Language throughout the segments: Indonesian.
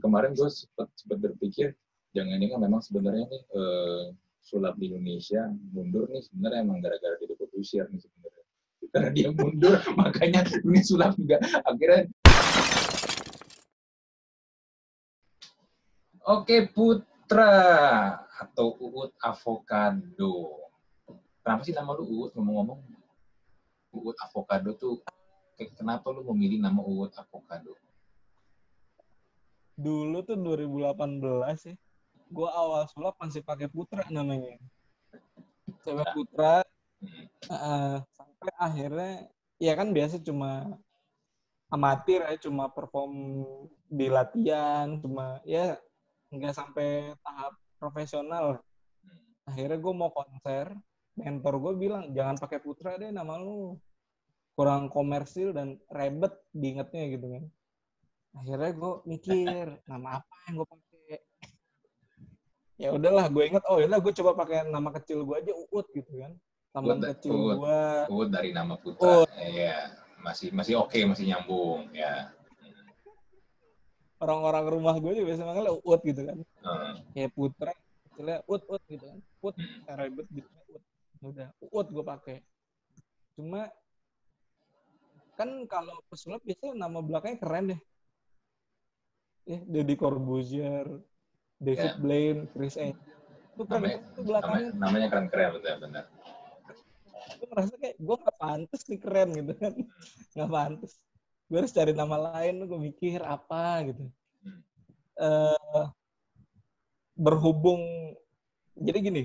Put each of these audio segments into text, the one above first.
Kemarin gue sempat berpikir, jangan-jangan memang sebenarnya nih sulap di Indonesia mundur nih sebenarnya emang gara-gara Deddy Corbuzier nih sebenarnya. Karena dia mundur, makanya dunia sulap juga akhirnya. Oke, Putra atau Uut Avocado. Kenapa sih nama lu Uut ngomong-ngomong? Uut Avocado tuh, kenapa lu memilih nama Uut Avocado? Dulu tuh 2018 ya. Gue awal sulap masih pakai Putra namanya. Cewek Putra. Sampai akhirnya, ya kan biasa cuma amatir ya, cuma perform di latihan, cuma ya nggak sampai tahap profesional. Akhirnya gue mau konser, mentor gue bilang, jangan pakai Putra deh, nama lu kurang komersil dan ribet diingetnya gitu kan. Akhirnya gue mikir, nama apa yang gue pakai? Ya udahlah, gue inget, oh yaudah gue coba pakai nama kecil gue aja, Uut gitu kan. Teman kecil gue. Uut dari nama Putra, ya masih oke, masih nyambung ya. Orang-orang rumah gue juga biasa manggilnya Uut gitu kan. Kayak Putra, kecilnya Uut gitu kan. Uut, ribet gitu. Udah, Uut gue pakai. Cuma kan kalau pesulap biasanya nama belakangnya keren deh. Ya, Deddy Corbuzier, David Blaine, Chris Angel. Itu keren-keren tuh belakangnya. Namanya keren-keren, benar-benar. Gue merasa kayak, gue gak pantas nih keren gitu kan. Gak pantas. Gue harus cari nama lain, gue mikir apa gitu. Berhubung, jadi gini,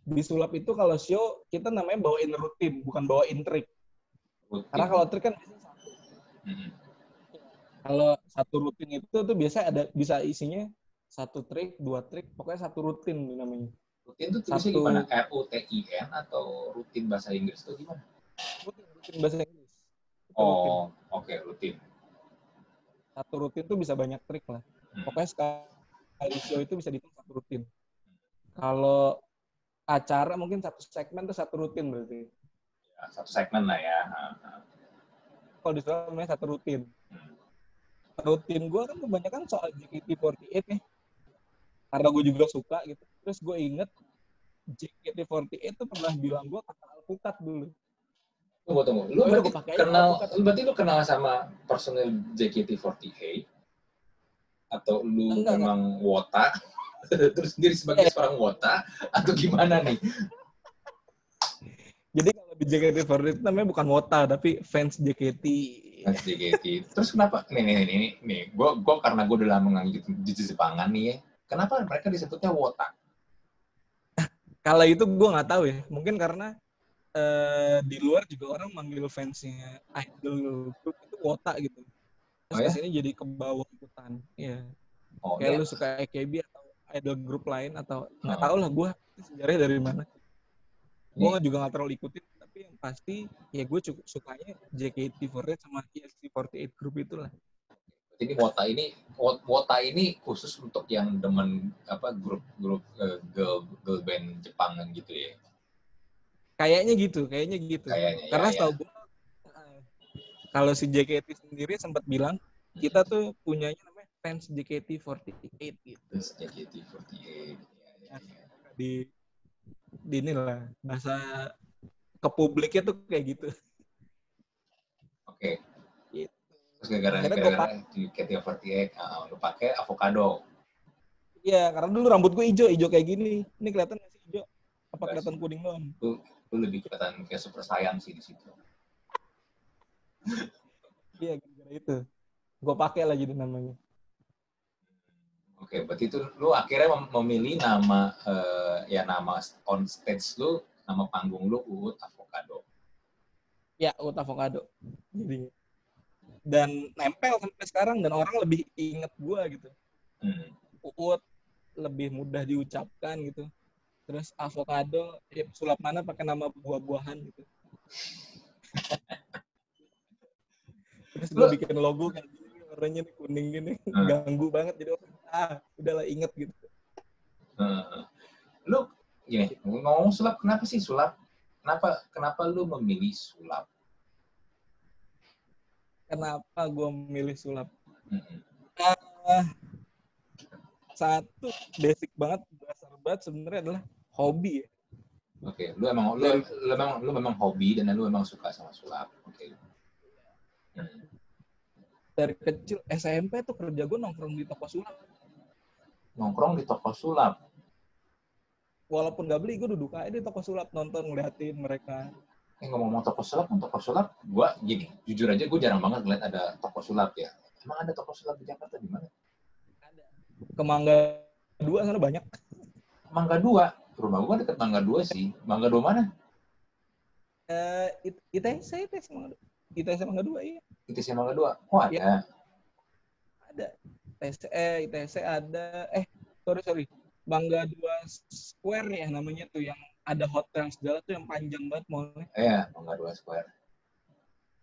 di sulap itu kalau show, kita namanya bawain rutin, bukan bawain trik. Karena kalau trik kan biasanya satu. Kalau satu rutin itu tuh biasanya ada, bisa isinya satu trik, dua trik, pokoknya satu rutin namanya. Rutin itu tulisnya gimana? RUTIN atau rutin bahasa Inggris itu gimana? Rutin bahasa Inggris. Oh, oke, rutin. Satu rutin tuh bisa banyak trik lah. Pokoknya sekali show itu bisa dihitung satu rutin. Kalau acara mungkin satu segmen tuh satu rutin berarti. Ya, satu segmen lah ya. Kalau di sulap namanya satu rutin. Rutin gue kan kebanyakan soal JKT48 ya. Karena gue juga suka gitu. Terus gue inget JKT48 tuh pernah bilang gue kata alpukat dulu. Tunggu. Lu berarti lu kenal sama personil JKT48? Atau lu memang wota? Terus sendiri sebagai seorang wota? Atau gimana nih? Jadi kalau di JKT48 itu namanya bukan wota, tapi fans JKT. Fans JKT. Terus kenapa? Nih. Gue karena gue udah lama nganggur di Jepangan nih ya. Kenapa mereka disebutnya wota? Kalau itu gue nggak tahu ya. Mungkin karena di luar juga orang manggil fansnya idol grup itu wota gitu. Terus kesini jadi ke bawah ikutan. Iya. Kayak lu suka AKB atau idol grup lain atau nggak tahu lah gue sejarahnya dari mana. Gue juga nggak terlalu ikutin, tapi yang pasti ya gue sukanya JKT48 sama EST48 grup itulah. Jadi wota ini khusus untuk yang demen apa grup girl band Jepang gitu ya. Kayaknya gitu. Karena setahu gue kalau si JKT sendiri sempat bilang kita tuh punyanya namanya fans JKT48 gitu. Fans JKT48. Di inilah bahasa ke publiknya tuh kayak gitu. Oke. Gitu. Terus gara-gara JKT48 lu pakai avocado. Iya, karena dulu rambut gue hijau kayak gini. Ini kelihatan nggak sih hijau? Apa kelihatan kuning doang? Lu lebih kelihatan kayak super saiyan sih di situ. Iya, gara-gara itu. Gue pakai lah jadi namanya. Oke, berarti itu lu akhirnya memilih nama nama on stage lu, nama panggung lu Uut Avocado. Ya, Uut Avocado. Jadi dan nempel sampai sekarang dan orang lebih inget gue gitu. Uut lebih mudah diucapkan gitu. Terus avocado, ya sulap mana pakai nama buah-buahan gitu. Terus gue bikin logo kayak gini, warnanya kuning gini, ganggu banget jadi udahlah inget gitu. Lu gini, ngomong sulap, kenapa sih sulap? Kenapa lu memilih sulap? Kenapa gue memilih sulap? satu basic banget, dasar banget sebenarnya adalah hobi ya. Oke, lu memang hobi dan lu memang suka sama sulap. Oke. Dari kecil SMP tuh kerja gue nongkrong di toko sulap. Nongkrong di toko sulap. Walaupun gak beli, gue duduk aja di toko sulap nonton, ngeliatin mereka. Ngomong-ngomong toko sulap, gue gini, jujur aja gue jarang banget ngeliat ada toko sulap ya. Emang ada toko sulap di Jakarta di mana? Ada. Ke Mangga 2 sana banyak. Mangga 2. Rumah gue deket Mangga 2 sih. Mangga 2 mana? ITC Mangga 2, iya. ITC Mangga 2. Oh, ada. Ya. Ada. ITC ada. Sorry. Mangga 2 Square ya namanya tuh, yang ada hotel segala tuh, yang panjang banget mallnya. Iya, Mangga 2 Square.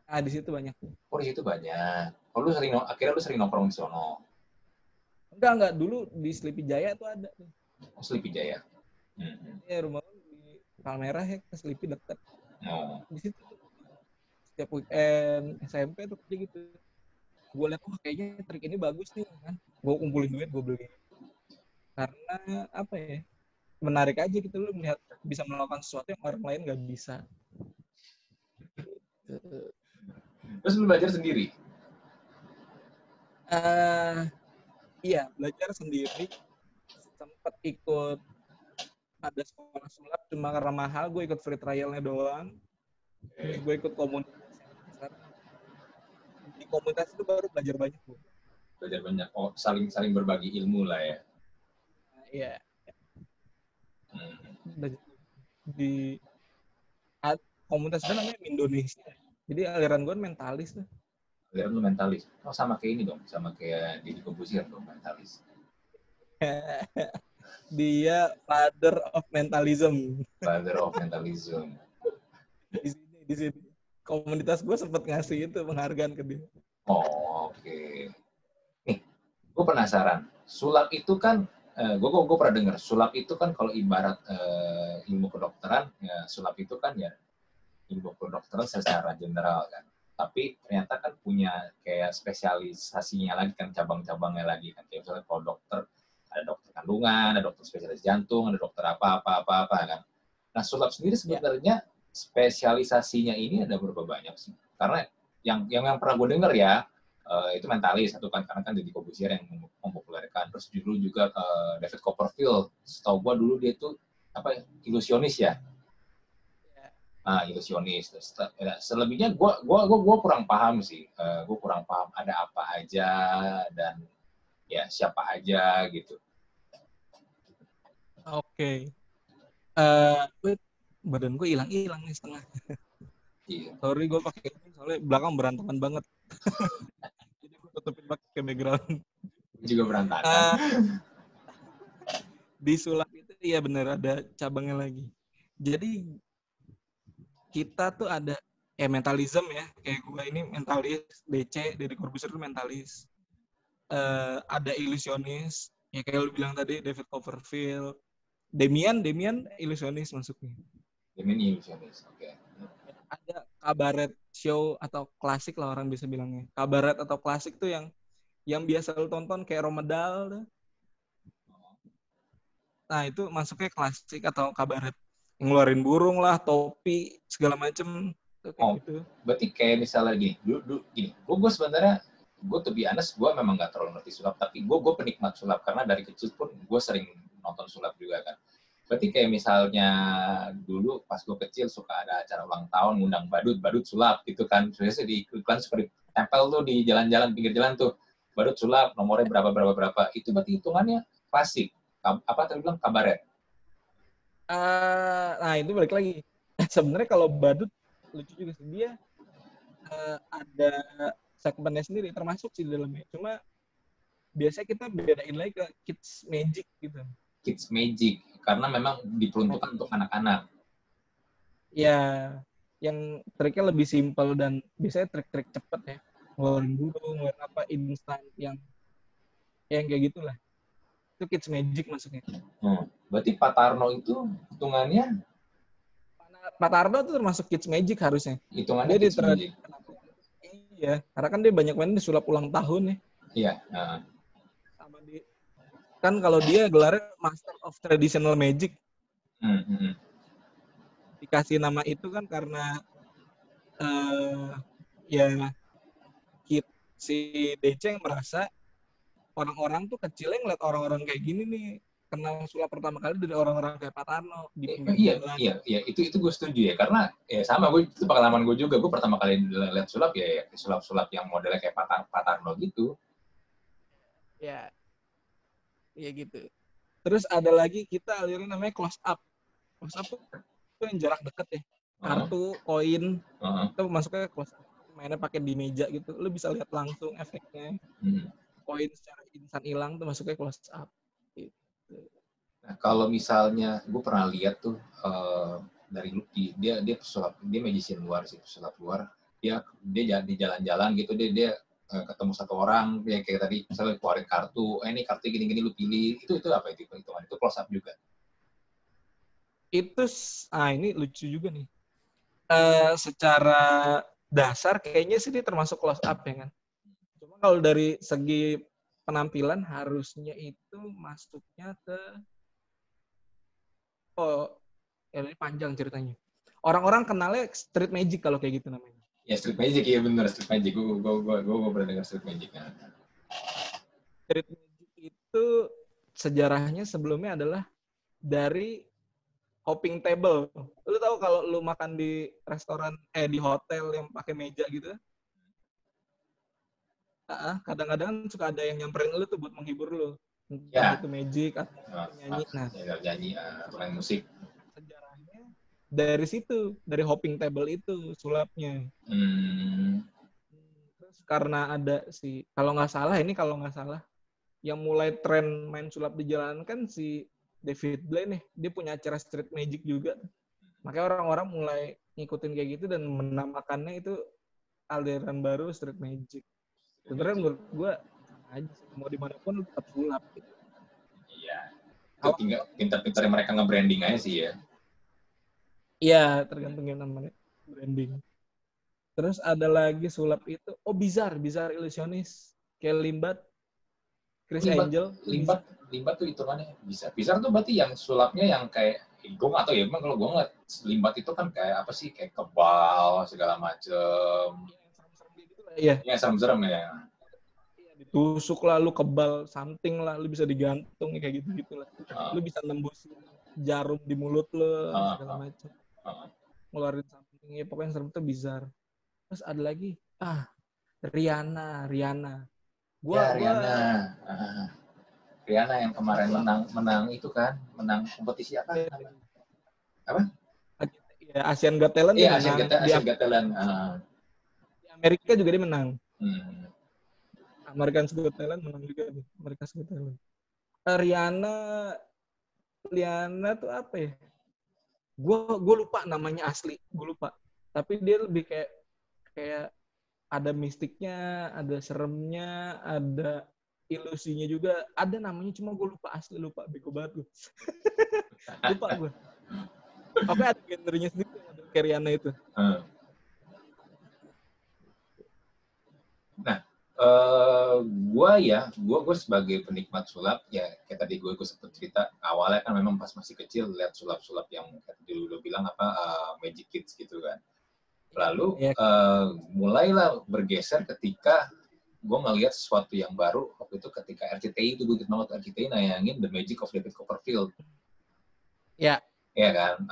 Ah, di situ banyak tuh. Oh, di situ banyak. Oh, akhirnya lu sering nongkrong di sono? Enggak. Dulu di Sleepy Jaya tuh ada tuh. Oh, Sleepy Jaya. Ya, rumah lu di Palmerah ya, ke Sleepy dekat. Oh. Di situ setiap weekend SMP tuh kayak gitu. Gue liat, kayaknya trik ini bagus nih kan. Gue kumpulin duit, gue beli. Karena apa ya? Menarik aja gitu, lu melihat bisa melakukan sesuatu yang orang lain nggak bisa. Terus lu belajar sendiri? Iya, belajar sendiri. Sempat ikut ada sekolah sulap, cuma karena mahal gue ikut free trialnya doang. Terus gue ikut komunitas. Di komunitas itu baru belajar banyak. Belajar banyak. Oh, saling berbagi ilmu lah ya. Iya. Di komunitas itu namanya Indonesia. Jadi aliran gue mentalis tuh. Aliran lu mentalis. Oh, sama kayak ini dong. Sama kayak Deddy Corbuzier dong, mentalis. Dia father of mentalism. Father of mentalism. Di sini. Komunitas gue sempat ngasih itu penghargaan ke dia. Oh, oke. Nih, gue penasaran. Sulap itu kan, gue pernah dengar, sulap itu kan kalau ibarat ilmu kedokteran, ya sulap itu kan ya ilmu kedokteran secara general kan. Tapi ternyata kan punya kayak spesialisasinya lagi kan, cabang-cabangnya lagi kan. Kayak misalnya kalau dokter, ada dokter kandungan, ada dokter spesialis jantung, ada dokter apa kan. Nah, sulap sendiri sebenarnya spesialisasinya ini ada berapa banyak sih? Karena yang pernah gue dengar ya, itu mentalis satu kan, karena kan Deddy Corbuzier yang mempopulerkan. Terus dulu juga David Copperfield, setahu gue dulu dia itu ilusionis ya. Ilusionis. Selebihnya gue kurang paham sih. Gue kurang paham ada apa aja dan ya siapa aja gitu. Oke. Badan gue hilang nih setengah. Iya. Sorry, gue pakai ini soalnya belakang berantakan banget. Jadi gue tutupin pakai background. Juga berantakan. Di sulap itu iya bener ada cabangnya lagi. Jadi kita tuh ada mentalism ya, kayak gue ini mentalis, DC, Deddy Corbuzier itu mentalis. Ada ilusionis, ya kayak lu bilang tadi, David Copperfield. Demian ilusionis masuknya. Demian ilusionis, oke. Ada kabaret show atau klasik lah orang bisa bilangnya. Kabaret atau klasik tuh yang biasa lu tonton kayak Romedal. Nah, itu masuknya klasik atau kabaret. Ngeluarin burung lah, topi, segala macem. Gitu. Berarti kayak misalnya gini, gue sebenarnya, gue to be honest, gue memang gak terlalu ngerti sulap, tapi gue penikmat sulap, karena dari kecil pun gue sering nonton sulap juga kan. Berarti kayak misalnya dulu pas gue kecil suka ada acara ulang tahun, ngundang badut sulap gitu kan. Biasanya di iklan suka ditempel tuh di jalan-jalan, pinggir jalan tuh, badut sulap, nomornya berapa. Itu berarti hitungannya klasik. Apa tadi bilang kabaret? Nah, itu balik lagi. Sebenarnya kalau badut, lucu juga sih. Dia ada segmennya sendiri, termasuk sih di dalamnya. Cuma biasanya kita bedain lagi ke Kids Magic gitu. Kids Magic, karena memang diperuntukkan untuk anak-anak. Ya, yang triknya lebih simpel dan biasanya trik-trik cepat ya. Ngeluarin burung, ngeluarin apa, instan, yang kayak gitulah. Itu Kids Magic masuknya. Berarti Pak Tarno itu hitungannya? Pak Tarno itu termasuk Kids Magic harusnya. Hitungannya Kids Magic? Iya, karena kan dia banyak main di sulap ulang tahun ya. Iya. Sama di Kan kalau dia gelarnya Master of Traditional Magic, dikasih nama itu kan karena ya si Deceng merasa orang-orang tuh kecilnya ngeliat orang-orang kayak gini nih, kenal sulap pertama kali dari orang-orang kayak Pak Tarno di pinggir jalan. Iya, itu gue setuju ya, karena ya sama, gue itu pengalaman gue juga, gue pertama kali lihat sulap ya sulap-sulap yang modelnya kayak Pak Tarno gitu. Ya, ya gitu. Terus ada lagi kita aliran namanya close up. Close up tuh yang jarak deket ya. Kartu, koin, itu masuknya close up. Mainnya pakai di meja gitu. Lu bisa lihat langsung efeknya. Koin secara instan hilang tuh masuknya close up. Gitu. Nah, kalau misalnya gue pernah lihat tuh dari Lucky, dia pesulap, dia magician luar sih, pesulap luar. Dia di jalan-jalan gitu, dia ketemu satu orang, dia kayak tadi misalnya keluarin kartu, ini kartu gini-gini lu pilih, itu apa itu close up juga. Itu ini lucu juga nih. Secara dasar kayaknya sih dia termasuk close up ya kan. Cuma kalau dari segi penampilan harusnya itu masuknya ke ini panjang ceritanya. Orang-orang kenalnya street magic kalau kayak gitu namanya. Ya street magic, ya bener, street magic. Gue pernah dengar street magic. Street magic itu sejarahnya sebelumnya adalah dari hopping table. Lu tahu kalau lu makan di restoran di hotel yang pakai meja gitu? Kadang-kadang suka ada yang nyamperin lu tuh buat menghibur lu. Entah itu magic atau nyanyi. Nah, nyanyi atau main musik. Sejarahnya dari situ, dari hopping table itu sulapnya. Terus karena ada kalau nggak salah, yang mulai tren main sulap di jalanan kan si David Blaine nih, dia punya acara street magic juga. Makanya orang-orang mulai ngikutin kayak gitu dan menamakannya itu aliran baru street magic. Sebenarnya menurut gue sama aja sih, mau dimanapun tetap sulap gitu. Iya. Itu tinggal pintar-pintarnya mereka nge-branding aja sih ya. Iya, tergantung yang namanya branding. Terus ada lagi sulap itu, Bizarre Illusionist, kayak Limbat, Chris Angel. Limbat tuh hitungannya bisa. Bizarre tuh berarti yang sulapnya yang kayak, gue nggak tahu ya, emang kalau gue ngeliat Limbat itu kan kayak apa sih, kayak kebal segala macem. Iya. Iya, serem-serem ya. Ditusuk lah, lu kebal, something lah, lu bisa digantung kayak gitu-gitu lah. Lu bisa nembus jarum di mulut lu, segala macam. Ngeluarin something, ya pokoknya yang serem tuh Bizarre. Terus ada lagi, Rihanna. Rihanna yang kemarin menang itu kan, menang kompetisi apa? Apa? Ya, Asian Got Talent dia menang. Asian Got Talent. Di Amerika juga dia menang. American Got Talent menang juga nih. American Got Talent. Rihanna tuh apa ya? Gue lupa namanya asli, gue lupa. Tapi dia lebih kayak ada mistiknya, ada seremnya, ada ilusinya juga. Ada namanya, cuma gue lupa asli, bego banget gue. Lupa gue. Tapi ada genrenya sendiri kayak Rihanna itu. Nah, gue sebagai penikmat sulap, ya kayak tadi gue sempat cerita, awalnya kan memang pas masih kecil lihat sulap-sulap yang dulu bilang Magic Kids gitu kan. Lalu mulailah bergeser ketika gue ngelihat sesuatu yang baru waktu itu ketika RCTI itu, gue ingat banget RCTI nayangin The Magic of David Copperfield. Ya. Ya kan.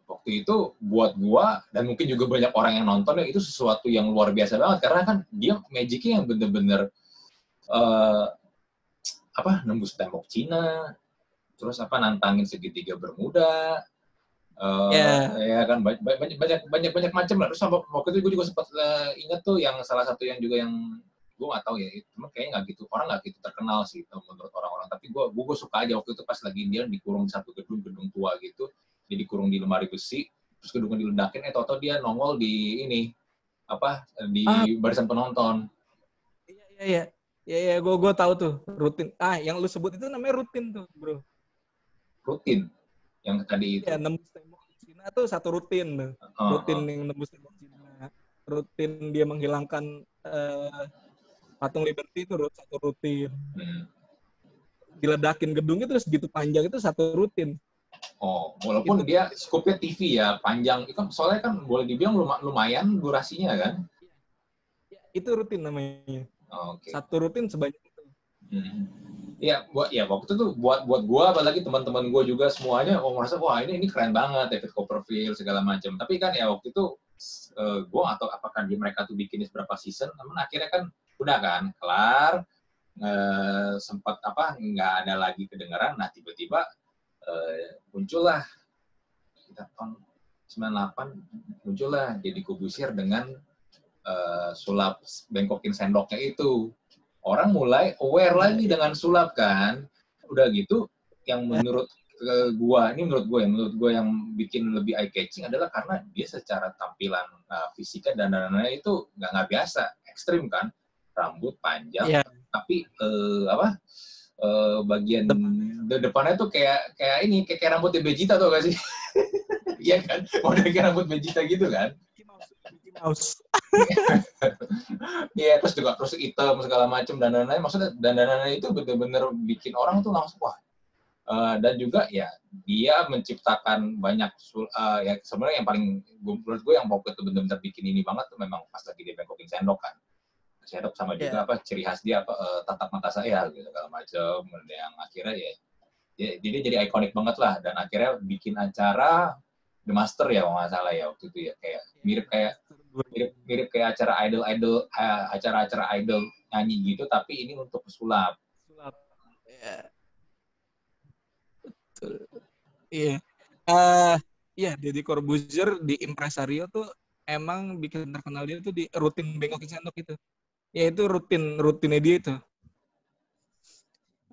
Waktu itu buat gue dan mungkin juga banyak orang yang nonton, itu sesuatu yang luar biasa banget karena kan dia magicnya yang bener-bener nembus tembok Cina, terus nantangin segitiga Bermuda. Ya kan banyak macam lah. Terus waktu itu gue juga sempat ingat tuh yang salah satu yang juga yang gue nggak tahu ya, cuma kayaknya nggak gitu terkenal sih menurut orang-orang. Tapi gue suka aja waktu itu pas lagi dia dikurung di satu gedung tua gitu, dia dikurung di lemari besi, terus gedungnya diledakin, tau-tau dia nongol di barisan penonton. Iya, gue tahu tuh rutin. Yang lu sebut itu namanya rutin tuh, bro. Rutin yang tadi itu. Ya, nembus tembok Cina tuh satu rutin tuh. Rutin yang nembus tembok Cina. Rutin dia menghilangkan patung Liberty itu satu rutin. diledakin gedungnya terus gitu panjang itu satu rutin. Oh, walaupun Gitu. dia scope-nya TV ya, panjang. Itu soalnya kan boleh dibilang lumayan durasinya kan? Itu rutin namanya. Oke. Satu rutin sebanyak itu. Ya, waktu itu tuh buat gua apalagi teman-teman gua juga semuanya merasa wah ini keren banget David Copperfield segala macam. Tapi kan ya waktu itu gua nggak tahu apakah mereka tuh bikin berapa season, namun akhirnya kan udah kan kelar, sempat nggak ada lagi kedengaran. Nah tiba-tiba muncullah kita tahun 98 muncullah Deddy Corbuzier dengan sulap bengkokin sendoknya itu. Orang mulai aware lagi dengan sulap kan. Udah gitu, yang menurut gue yang bikin lebih eye catching adalah karena dia secara tampilan fisika dan dananya itu nggak biasa, ekstrim kan, rambut panjang, tapi bagian depannya tuh kayak rambutnya Vegeta tuh gak sih? Iya kan, model kayak rambut Vegeta gitu kan? Mouse. Iya, terus hitam segala macam dandanannya, maksudnya dandanannya itu benar-benar bikin orang tuh langsung wah. Dan juga ya dia menciptakan banyak ya sebenarnya yang paling menurut gue yang pokoknya tuh benar-benar bikin ini banget tuh memang pas lagi dia bengkokin sendok kan. Sendok sama juga ciri khas dia tatap mata saya gitu segala macam, yang akhirnya ya jadi ikonik banget lah, dan akhirnya bikin acara The Master ya kalau nggak salah ya waktu itu ya, kayak mirip kayak acara idol nyanyi gitu, tapi ini untuk pesulap. Betul. Iya. Iya, Deddy Corbuzier di Impresario tuh emang bikin terkenal dia tuh di rutin bengkokin sendok itu. Ya itu rutinnya dia itu.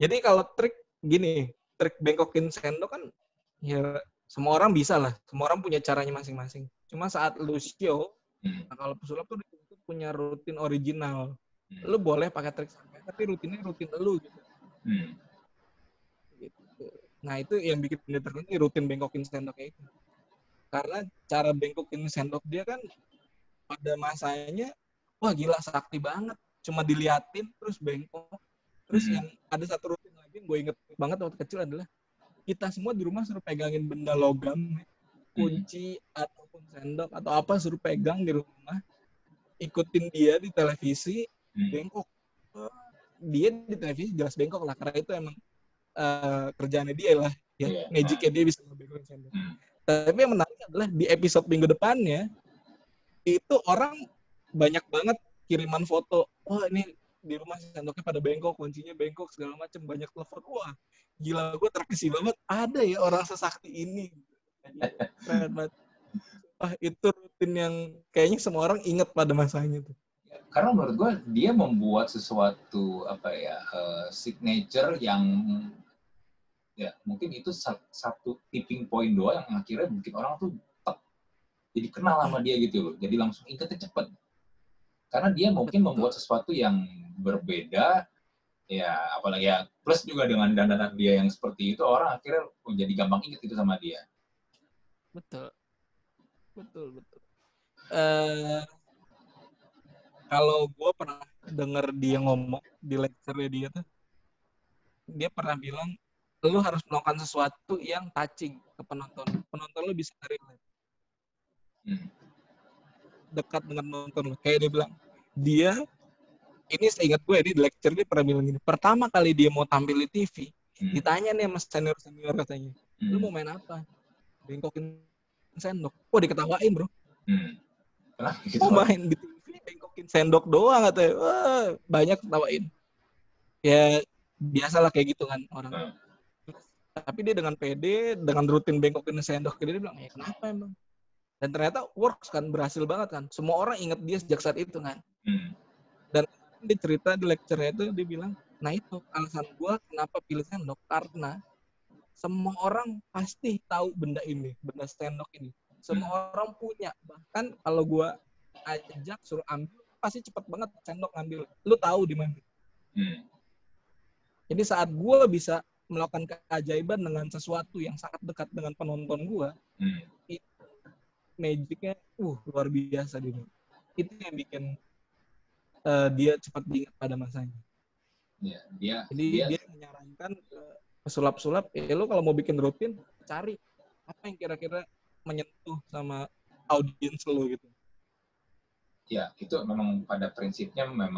Jadi kalau trik bengkokin sendok kan ya semua orang bisa lah. Semua orang punya caranya masing-masing. Cuma saat lu show, nah kalau pesulap tuh punya rutin original. Lu boleh pakai trik sampai, tapi rutinnya rutin lu gitu. Gitu. Nah itu yang bikin dia terkenal rutin bengkokin sendoknya itu. Karena cara bengkokin sendok dia kan pada masanya, wah gila sakti banget. Cuma diliatin terus bengkok. Terus yang ada satu rutin lagi yang gue inget banget waktu kecil adalah kita semua di rumah suruh pegangin benda logam, kunci ataupun sendok atau apa suruh pegang di rumah, ikutin dia di televisi, bengkok. Dia di televisi jelas bengkok lah, karena itu emang kerjaannya dia lah, ya magicnya dia bisa ngebengkokin sendok. Tapi yang menarik adalah di episode minggu depannya itu orang banyak banget kiriman foto, wah ini di rumah sendoknya pada bengkok, kuncinya bengkok segala macam, banyak telepon, wah gila gue terkesima banget, ada ya orang sesakti ini. Keren banget. Wah itu rutin yang kayaknya semua orang ingat pada masanya tuh. Karena menurut gue dia membuat sesuatu signature yang ya mungkin itu satu tipping point doang yang akhirnya bikin orang tuh jadi kenal sama dia gitu loh, jadi langsung ingetnya cepet. Karena dia mungkin membuat sesuatu yang berbeda, ya apalagi ya plus juga dengan dandanan dia yang seperti itu, orang akhirnya menjadi gampang inget itu sama dia. Betul. Kalau gue pernah denger dia ngomong di lecture dia tuh, dia pernah bilang, lu harus melakukan sesuatu yang touching ke penonton. Penonton lu bisa relate. Dekat dengan penonton lu. Kayak dia bilang, ini seingat gue, di lecture dia pernah bilang gini, pertama kali dia mau tampil di TV, ditanya nih sama senior katanya, lu mau main apa? Bengkokin sendok. Oh diketawain bro. Oh main di TV bengkokin sendok doang katanya. Wah, banyak ketawain. Ya biasalah kayak gitu kan orang. Tapi dia dengan pede, dengan rutin bengkokin sendok, dia bilang, ya kenapa emang? Dan ternyata works kan, berhasil banget kan. Semua orang ingat dia sejak saat itu kan. Dan dia cerita di lecture-nya itu, dia bilang, nah itu alasan gue kenapa pilih sendok, karena semua orang pasti tahu benda ini, benda sendok ini. Semua orang punya. Bahkan kalau gue ajak suruh ambil, pasti cepet banget sendok ngambil. Lu tahu di mana. Jadi saat gue bisa melakukan keajaiban dengan sesuatu yang sangat dekat dengan penonton gue, itu magicnya luar biasa dia. Itu yang bikin dia cepat diingat pada masanya. Ya, Jadi dia kan ke pesulap-sulap, ya lu kalau mau bikin rutin, cari apa yang kira-kira menyentuh sama audiens lu gitu. Ya, itu memang pada prinsipnya memang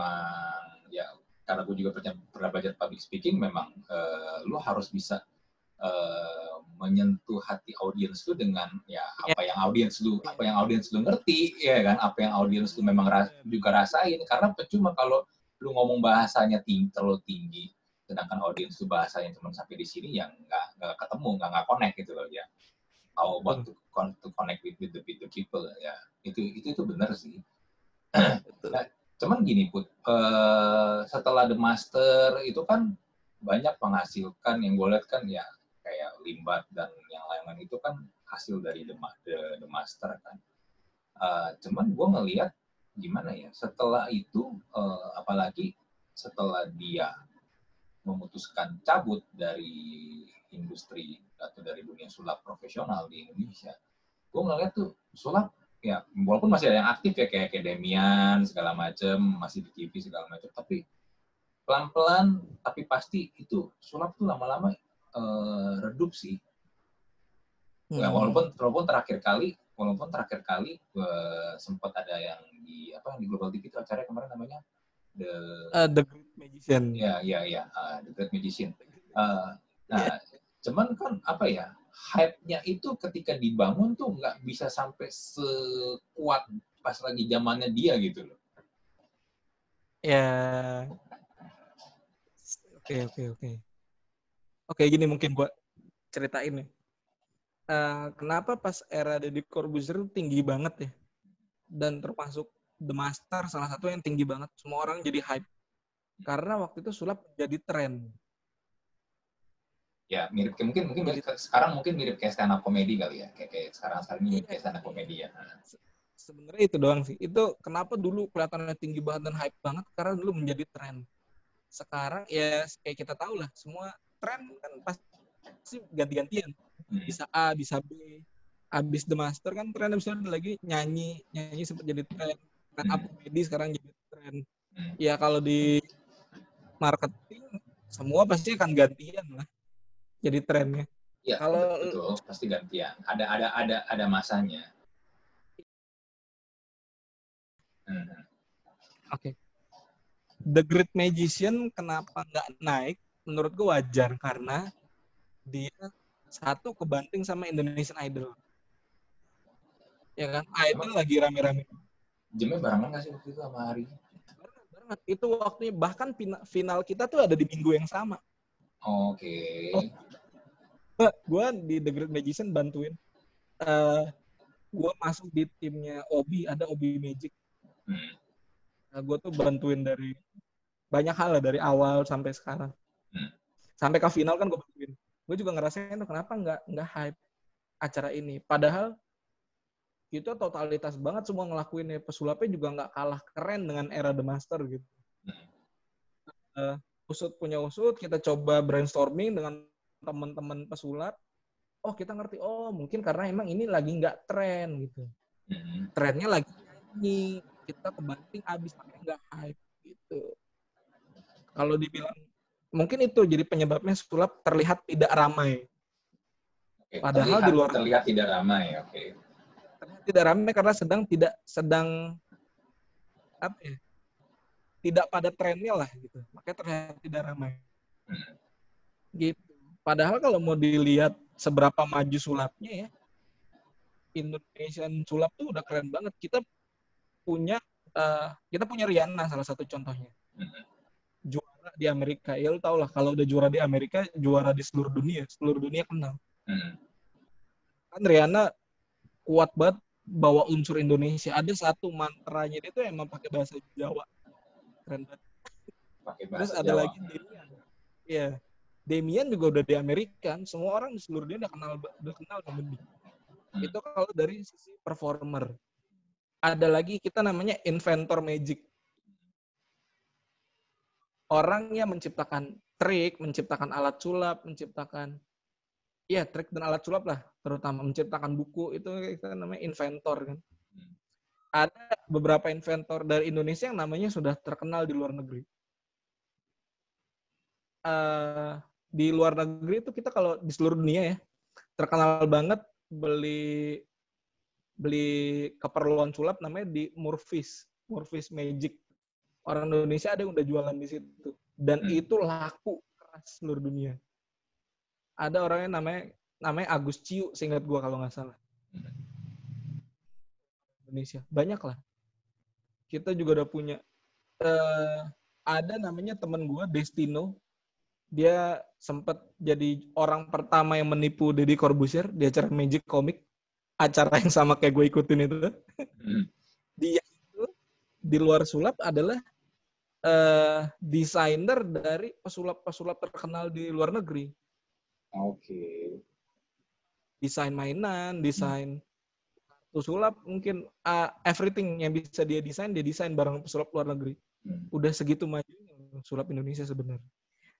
ya karena gue juga pernah belajar public speaking, memang lu harus bisa menyentuh hati audiens lu dengan ya apa yang audiens lu ngerti, ya kan, apa yang audiens lu memang juga rasain. Karena percuma kalau lu ngomong bahasanya terlalu tinggi, sedangkan audiens lu bahasanya cuma sampai di sini, yang nggak ketemu, nggak connect gitu loh ya. How about to connect with the people, ya itu benar sih. Nah, cuman gini Put, setelah The Master itu kan banyak menghasilkan, yang gue lihat kan ya kayak Limbat dan yang lain-lain itu kan hasil dari The Master kan. Cuman gue ngelihat gimana ya, setelah itu apalagi setelah dia memutuskan cabut dari industri atau dari dunia sulap profesional di Indonesia, gue ngeliat tuh sulap ya, walaupun masih ada yang aktif ya kayak Demian segala macem, masih di TV segala macem, tapi pelan-pelan tapi pasti itu sulap tuh lama-lama redup sih. Ya, walaupun terakhir kali sempat ada yang di Global TV itu acaranya kemarin namanya The Great Magician. Ya, The Great Magician. Nah, cuman kan apa ya, hype-nya itu ketika dibangun tuh nggak bisa sampai sekuat pas lagi zamannya dia gitu loh. Ya. Oke, gini mungkin gua ceritain nih. Kenapa pas era Deddy Corbuzier tinggi banget ya? Dan termasuk The Master salah satu yang tinggi banget. Semua orang jadi hype. Karena waktu itu sulap jadi tren. Ya, mirip sekarang mungkin mirip kayak stand up comedy kali ya. Kayak sekarang ini mirip kayak stand up comedy ya. Sebenarnya itu doang sih. Itu kenapa dulu kelihatannya tinggi banget dan hype banget, karena dulu menjadi tren. Sekarang ya kayak kita tahu lah, semua tren kan pasti ganti-gantian. Bisa A, bisa B. Abis The Master kan tren, abis itu lagi nyanyi sempat jadi tren. Stand up comedy sekarang jadi tren. Ya kalau di marketing semua pasti akan gantian lah. Jadi trennya. Iya, kalau betul pasti gantian. Ada masanya. Oke. The Great Magician kenapa nggak naik? Menurut gue wajar karena dia satu kebanting sama Indonesian Idol. Ya kan? Idol lagi rame-rame. Jamnya barengan nggak sih waktu itu sama hari? Barengan. Itu waktunya bahkan final kita tuh ada di minggu yang sama. Oke. Gue di The Great Magician bantuin. Gue masuk di timnya Obi, ada Obi Magic. Gue tuh bantuin dari banyak hal lah, dari awal sampai sekarang. Sampai ke final kan gue bantuin. Gue juga ngerasain tuh kenapa nggak hype acara ini. Padahal itu totalitas banget semua ngelakuinnya. Pesulapnya juga nggak kalah keren dengan era The Master gitu. Usut punya usut, kita coba brainstorming dengan teman-teman pesulap. Oh kita ngerti, oh mungkin karena emang ini lagi nggak tren gitu. Trennya lagi ini, kita kebanting abis makanya nggak hype gitu. Kalau dibilang mungkin itu jadi penyebabnya sulap terlihat tidak ramai. Padahal di luar terlihat tidak ramai, oke. Terlihat tidak ramai karena sedang apa ya? Tidak pada trennya lah gitu. Makanya terlihat tidak ramai. Gitu. Padahal kalau mau dilihat seberapa maju sulapnya ya, Indonesian sulap tuh udah keren banget. Kita punya Rihanna salah satu contohnya. Juara di Amerika. Ya lu tau lah kalau udah juara di Amerika, juara di seluruh dunia kenal. Kan Rihanna kuat banget bawa unsur Indonesia. Ada satu mantranya dia tuh emang pakai bahasa Jawa. Keren banget. Terus ada Jawa. Lagi Demian. Iya. Demian juga udah di Amerika. Semua orang di seluruh dunia udah kenal sama dia. Itu kalau dari sisi performer. Ada lagi kita namanya inventor magic. Orang yang menciptakan trik, menciptakan alat sulap, menciptakan trik dan alat sulap lah, terutama menciptakan buku, itu kita namanya inventor kan. Ada beberapa inventor dari Indonesia yang namanya sudah terkenal di luar negeri. di luar negeri itu kita kalau di seluruh dunia ya terkenal banget beli keperluan sulap namanya di Murphy's Magic. Orang Indonesia ada yang udah jualan di situ dan itu laku keras seluruh dunia. Ada orangnya namanya Agus Ciu, seingat gua kalau nggak salah. Indonesia banyak lah. Kita juga udah punya. Ada namanya teman gua Destino. Dia sempat jadi orang pertama yang menipu Deddy Corbuzier di acara Magic Comic, acara yang sama kayak gue ikutin itu. Dia itu di luar sulap adalah desainer dari pesulap terkenal di luar negeri. Oke. Desain mainan, desain kartu sulap, mungkin everything yang bisa dia desain bareng pesulap luar negeri. Udah segitu majunya sulap Indonesia sebenarnya.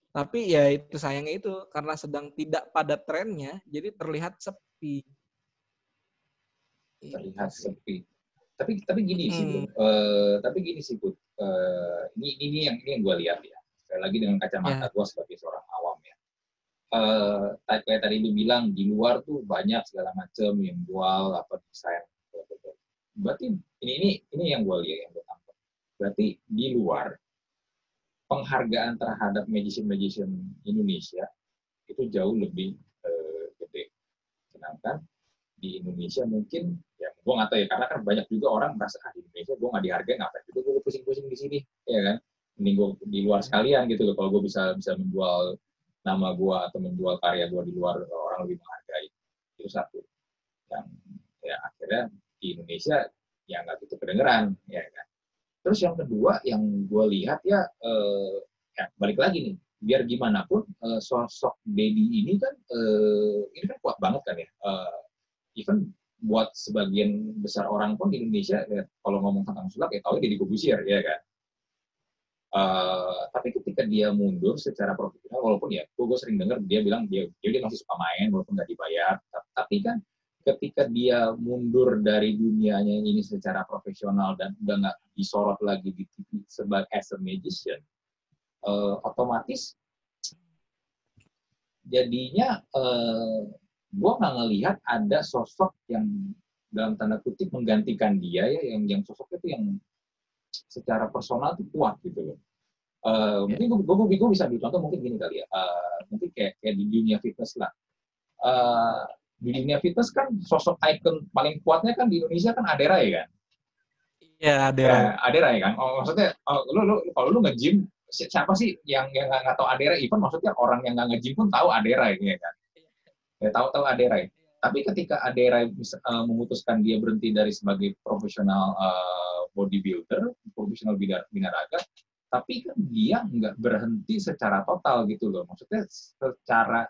Tapi ya itu sayangnya itu karena sedang tidak pada trennya, jadi terlihat sepi. Terlihat sepi. Tapi gini sih, Bud. Tapi gini sih, Bud. Ini yang gue lihat ya. Sekali lagi dengan kacamata gue sebagai seorang awam ya. Kayak tadi lu bilang di luar tuh banyak segala macam yang jual apa desain. Berarti ini yang gue lihat yang gue tangkap. Berarti di luar penghargaan terhadap magician Indonesia itu jauh lebih gede. Sedangkan di Indonesia mungkin ya gue nggak tahu ya karena kan banyak juga orang merasa di Indonesia gue nggak dihargai ngapain juga gue pusing-pusing di sini ya kan ini gue di luar sekalian gitu loh kalau gue bisa menjual nama gue atau menjual karya gue di luar orang lebih menghargai itu satu yang ya akhirnya di Indonesia ya nggak gitu kedengeran ya kan terus yang kedua yang gue lihat ya balik lagi nih biar gimana pun sosok Deddy ini kan kuat banget kan ya even buat sebagian besar orang pun di Indonesia ya, kalau ngomong tentang sulap ya tahu Deddy Corbuzier ya kan tapi ketika dia mundur secara profesional walaupun ya gue sering dengar dia bilang dia masih suka main walaupun nggak dibayar tapi kan ketika dia mundur dari dunianya ini secara profesional dan udah nggak disorot lagi di TV sebagai as a magician otomatis jadinya gue nggak ngelihat ada sosok yang dalam tanda kutip menggantikan dia ya yang sosok itu yang secara personal itu kuat gitu loh. Mungkin gue bisa ambil contoh mungkin gini kali ya. Mungkin kayak di dunia fitness lah. Di dunia fitness kan sosok ikon paling kuatnya kan di Indonesia kan Adera ya kan. Iya Adera. Ya, Adera ya kan. Maksudnya lu kalau lu nge-gym siapa sih yang nggak tahu Adera? Even maksudnya orang yang nggak nge-gym pun tahu Adera ya kan. Ya tahu Adera. Tapi ketika Adera memutuskan dia berhenti dari sebagai profesional bodybuilder, profesional binaraga, tapi kan dia nggak berhenti secara total gitu loh. Maksudnya secara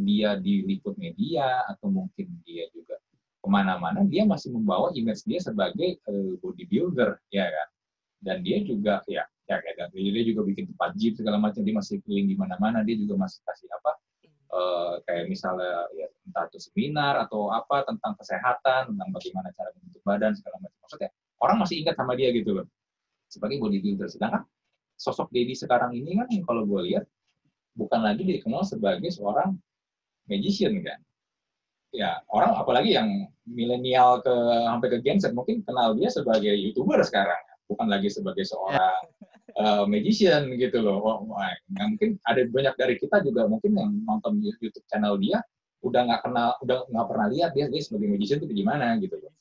dia diliput media atau mungkin dia juga kemana-mana, dia masih membawa image dia sebagai bodybuilder, ya kan. Dan dia juga dia juga bikin tempat gym segala macam, dia masih keliling di mana-mana, dia juga masih kasih apa kayak misalnya ya entah itu seminar atau apa tentang kesehatan, tentang bagaimana cara membentuk badan segala macam. Maksudnya orang masih ingat sama dia gitu loh sebagai bodybuilder. Sedangkan sosok Deddy sekarang ini kan kalau gue lihat bukan lagi dikenal sebagai seorang magician kan. Ya orang apalagi yang milenial sampai ke Gen Z mungkin kenal dia sebagai YouTuber sekarang, bukan lagi sebagai seorang magician gitu loh. Mungkin ada banyak dari kita juga mungkin yang nonton YouTube channel dia udah nggak pernah lihat dia sebagai magician itu gimana gitu loh.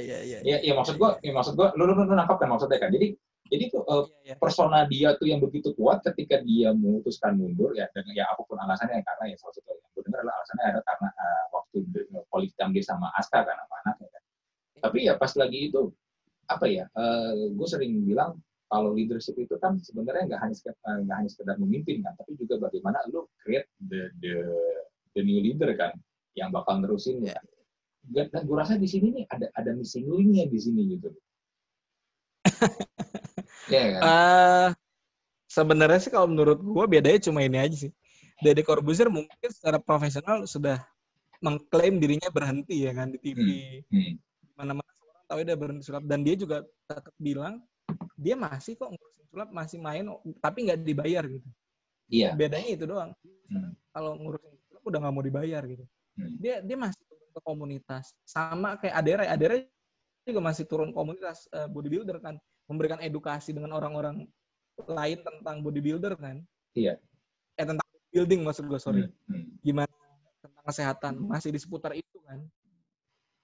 Iya maksud gue lu nangkap kan maksudnya kan. Jadi tuh persona dia tuh yang begitu kuat ketika dia memutuskan mundur ya dan ya apapun alasannya karena ya salah satu yang gue dengar adalah alasannya ada karena waktu politik dia sama Aska kan anak-anak ya. Tapi ya pas lagi itu apa ya gue sering bilang kalau leadership itu kan sebenarnya nggak hanya sekedar memimpin kan, tapi juga bagaimana lu create the new leader kan, yang bakal nerusin ya. Dan gue rasa di sini nih ada missing link-nya di sini gitu. Ya kan? Sebenarnya sih kalau menurut gue bedanya cuma ini aja sih. Deddy Corbuzier mungkin secara profesional sudah mengklaim dirinya berhenti ya kan di TV. Mana-mana orang tahu dia berhenti sulap dan dia juga tetap bilang dia masih kok ngurusin sulap, masih main, tapi nggak dibayar gitu. Iya. Bedanya itu doang. Hmm. Kalau ngurusin klub udah nggak mau dibayar gitu. Hmm. Dia masih turun ke komunitas. Sama kayak Adera juga masih turun komunitas bodybuilder kan, memberikan edukasi dengan orang-orang lain tentang bodybuilder kan. Iya. Tentang building maksud gue, sorry. Gimana tentang kesehatan, masih di seputar itu kan.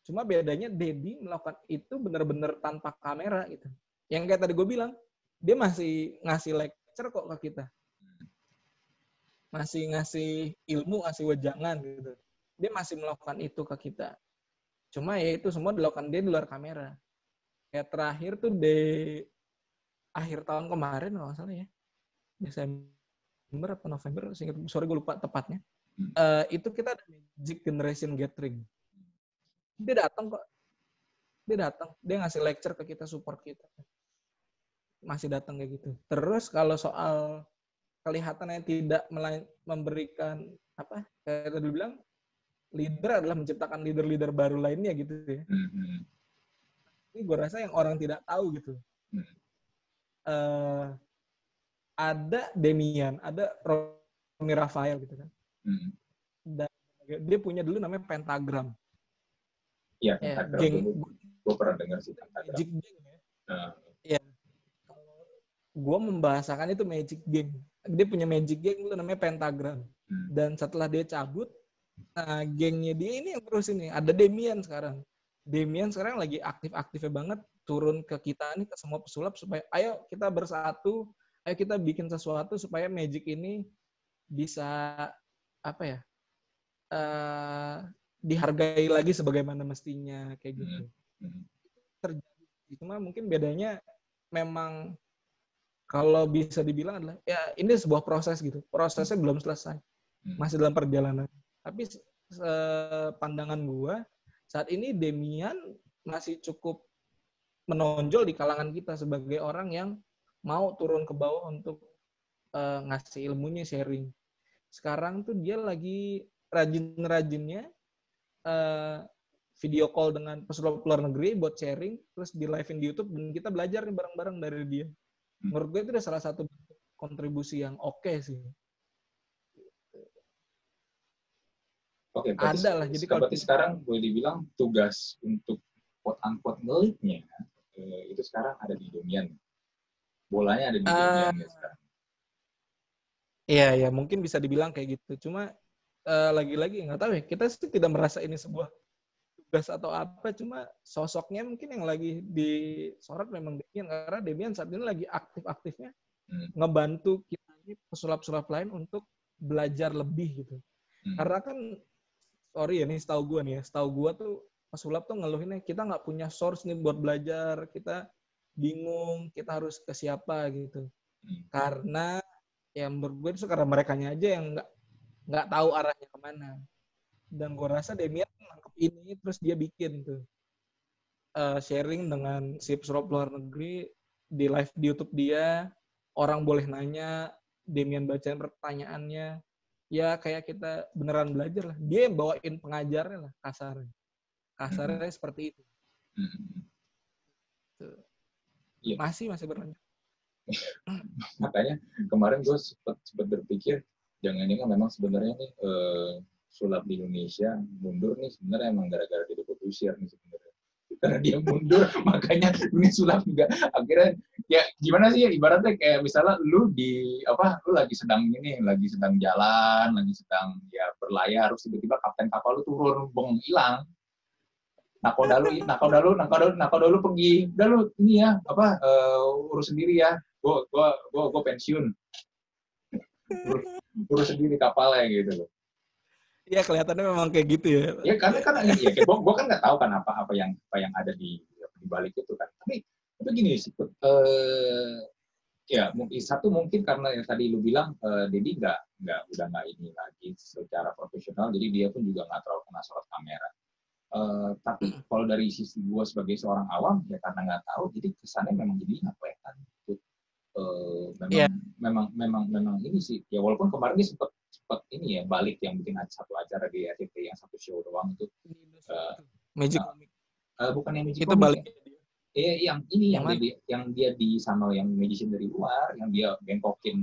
Cuma bedanya Dedi melakukan itu benar-benar tanpa kamera gitu. Yang kayak tadi gue bilang, dia masih ngasih lecture kok ke kita. Masih ngasih ilmu, ngasih wejangan gitu. Dia masih melakukan itu ke kita. Cuma ya itu semua dilakukan dia di luar kamera. Kayak terakhir tuh di akhir tahun kemarin kalau nggak salah ya. Desember atau November, sorry gue lupa tepatnya. Itu kita ada Magic Generation Gathering. Dia datang kok. Dia ngasih lecture ke kita, support kita. Masih datang kayak gitu. Terus kalau soal kelihatannya tidak memberikan apa, kayak tadi bilang, leader adalah menciptakan leader-leader baru lainnya gitu ya. Ini gue rasa yang orang tidak tahu gitu. Ada Demian, ada Romy Rafael gitu kan. Dan dia punya dulu namanya Pentagram. Iya, Pentagram. Gue pernah dengar sih Pentagram. Magic Gang ya. Gue membahasakan itu Magic Gang. Dia punya Magic Gang itu namanya Pentagram. Dan setelah dia cabut, nah gengnya dia ini yang terus ini. Ada Demian sekarang. Demian sekarang lagi aktif-aktifnya banget turun ke kita nih, ke semua pesulap supaya ayo kita bersatu, ayo kita bikin sesuatu supaya Magic ini bisa apa ya, dihargai lagi sebagaimana mestinya kayak gitu. Terjadi. Cuma mungkin bedanya memang kalau bisa dibilang adalah ya ini sebuah proses gitu. Prosesnya belum selesai. Masih dalam perjalanan. Tapi pandangan gua saat ini Demian masih cukup menonjol di kalangan kita sebagai orang yang mau turun ke bawah untuk ngasih ilmunya, sharing. Sekarang tuh dia lagi rajin-rajinnya video call dengan pesulap luar negeri buat sharing, terus di live di YouTube, dan kita belajar nih bareng-bareng dari dia. Menurut gue itu udah salah satu kontribusi yang oke sih. Oke, berarti, ada lah. Jadi berarti sekarang boleh dibilang tugas untuk quote-unquote ngelit-nya itu sekarang ada di Demian. Bolanya ada di Demian ya sekarang. Iya, ya mungkin bisa dibilang kayak gitu. Cuma lagi-lagi nggak tahu ya, kita sih tidak merasa ini sebuah tugas atau apa, cuma sosoknya mungkin yang lagi disorot memang Demian, karena Demian saat ini lagi aktif-aktifnya ngebantu kita ini pesulap-pesulap lain untuk belajar lebih gitu. Karena kan sorry ya nih, setahu gue tuh pesulap tuh ngeluhinnya kita nggak punya source nih buat belajar, kita bingung kita harus ke siapa gitu. Karena ya menurut gue itu karena merekanya aja yang nggak tahu arahnya kemana. Dan gue rasa Demian nangkep ini, terus dia bikin tuh sharing dengan si pesulap luar negeri di live di YouTube dia, orang boleh nanya, Demian bacain pertanyaannya. Ya kayak kita beneran belajar lah. Dia yang bawain pengajarnya lah, kasarnya seperti itu. Masih berlanjut. Makanya kemarin gue sempat berpikir jangan ini kan memang sebenarnya nih sulap di Indonesia mundur nih sebenarnya emang gara-gara dia diusir nih sebenarnya. Karena dia mundur makanya dunia sulap juga akhirnya ya gimana sih ya, ibaratnya kayak misalnya lu lagi sedang jalan, lagi sedang ya berlayar, terus tiba-tiba kapten kapal lu turun hilang. Nakodalu pergi, udah lu ini ya urus sendiri ya, gue pensiun, urus sendiri kapalnya gitu loh. Iya, kelihatannya memang kayak gitu ya. Ya karena ya gue kan nggak tahu kan apa yang ada di balik itu kan. Tapi gini sih, ya mungkin karena yang tadi lu bilang Dedi udah nggak ini lagi secara profesional, jadi dia pun juga nggak terlalu kena sorot kamera. Tapi kalau dari sisi gue sebagai seorang awam ya karena nggak tahu, jadi kesannya memang jadi nggak kelihatan. Memang ini sih ya, walaupun kemarin dia sempat ini ya balik yang bikin satu acara di RCTI yang satu show doang itu Magic bukan yang Magic itu balik ya. Yang dia di sama yang magician dari luar, yang dia bengkokin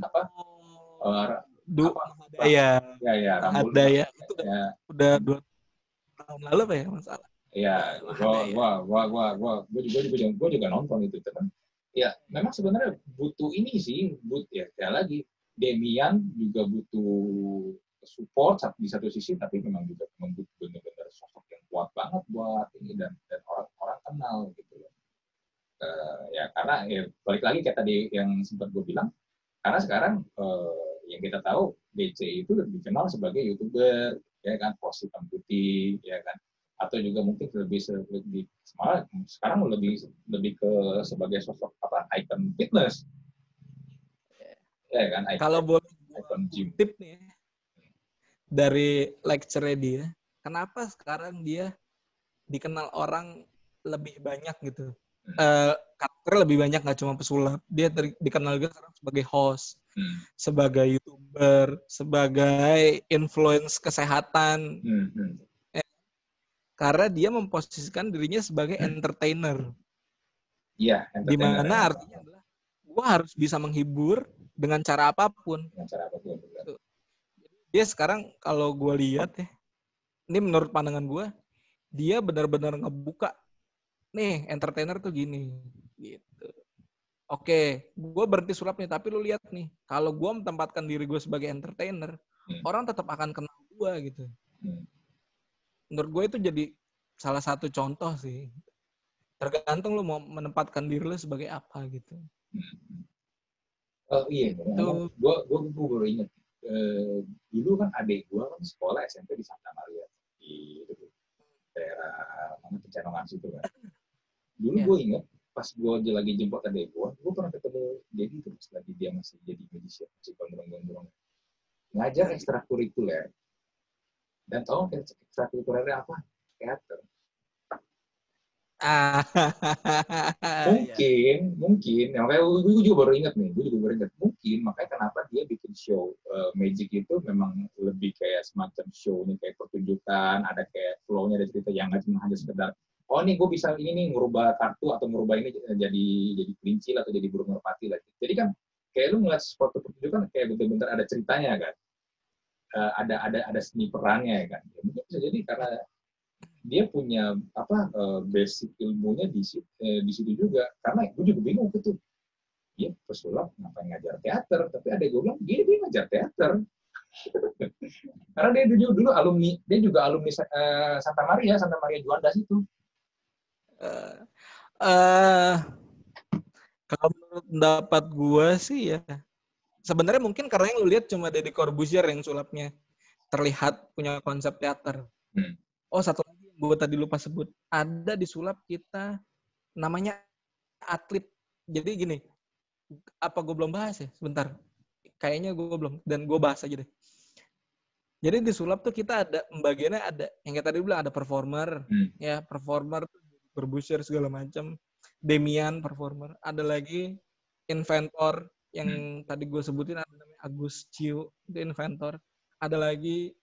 Mahadaya. Ya, Rambul. Mahadaya. Itu Ya. udah 2 tahun lalu apa ya masalah? Ya, gue juga nonton itu kan. Ya, memang sebenarnya butuh ini sih, ya lagi Demian juga butuh support di satu sisi, tapi memang juga butuh benar-benar sosok yang kuat banget buat ini dan orang-orang kenal gitu loh. Ya karena balik lagi kayak tadi yang sempat gue bilang, karena sekarang yang kita tahu DC itu lebih dikenal sebagai YouTuber, ya kan, post hitam putih, ya kan, atau juga mungkin lebih sekarang lebih ke sebagai sosok icon fitness, ya kan, kalau boleh icon gym. Tip nih dari lecture dia, kenapa sekarang dia dikenal orang lebih banyak gitu? Karakter lebih banyak, nggak cuma pesulap, dia dikenal juga sekarang sebagai host, sebagai YouTuber, sebagai influence kesehatan. Karena dia memposisikan dirinya sebagai entertainer. Iya, entertainer. Dimana artinya adalah gue harus bisa menghibur dengan cara apapun. Dia sekarang kalau gue lihat ya, ini menurut pandangan gue, dia benar-benar ngebuka nih entertainer tuh gini gitu. Oke, gue berhenti sulap nih, tapi lu lihat nih, kalau gue menempatkan diri gue sebagai entertainer, orang tetap akan kenal gue gitu. Menurut gue itu jadi salah satu contoh sih. Tergantung lu mau menempatkan diri lu sebagai apa gitu. Oh iya, gue baru inget. Dulu kan adik gue kan sekolah SMP di Santa Maria di daerah mana Pecenongan situ kan. Dulu gue inget pas gue lagi jemput adik gue pernah ketemu Dedi terus lagi dia masih jadi medisi, masih gondrong-gondrong. Ngajar ekstrakurikuler. Dan tau ekstrakurikulernya apa? Teater. Mungkin, ya, makanya gue juga baru ingat mungkin makanya kenapa dia bikin show Magic itu memang lebih kayak semacam show nih, kayak pertunjukan, ada kayak flow-nya, ada cerita yang nggak cuma hanya sekedar oh nih gue bisa ini nih ngerubah kartu atau ngerubah ini jadi kelinci atau jadi burung merpati lagi. Jadi kan kayak lu ngeliat suatu pertunjukan kayak bener-bener ada ceritanya kan, ada seni perannya kan. Ya, mungkin bisa jadi karena dia punya basic ilmunya di situ juga. Karena gue juga bingung gitu. Dia pesulap ngapain ngajar teater, tapi ada gue bilang dia ngajar teater. Karena dia dulu alumni, dia juga alumni Santa Maria Juanda situ. Kalau menurut pendapat gue sih ya, sebenarnya mungkin karena yang lu lihat cuma Deddy Corbuzier yang sulapnya terlihat punya konsep teater. Oh, satu lagi yang gue tadi lupa sebut, ada di sulap kita namanya atlet. Jadi gini, apa gue belum bahas ya? Sebentar. Kayaknya gue belum, dan gue bahas aja deh. Jadi di sulap tuh kita ada pembagiannya, ada yang kayak tadi bilang ada performer, ya performer, Corbuzier segala macam, Demian performer, ada lagi inventor yang tadi gue sebutin, ada namanya Agus Ciu, itu inventor, ada lagi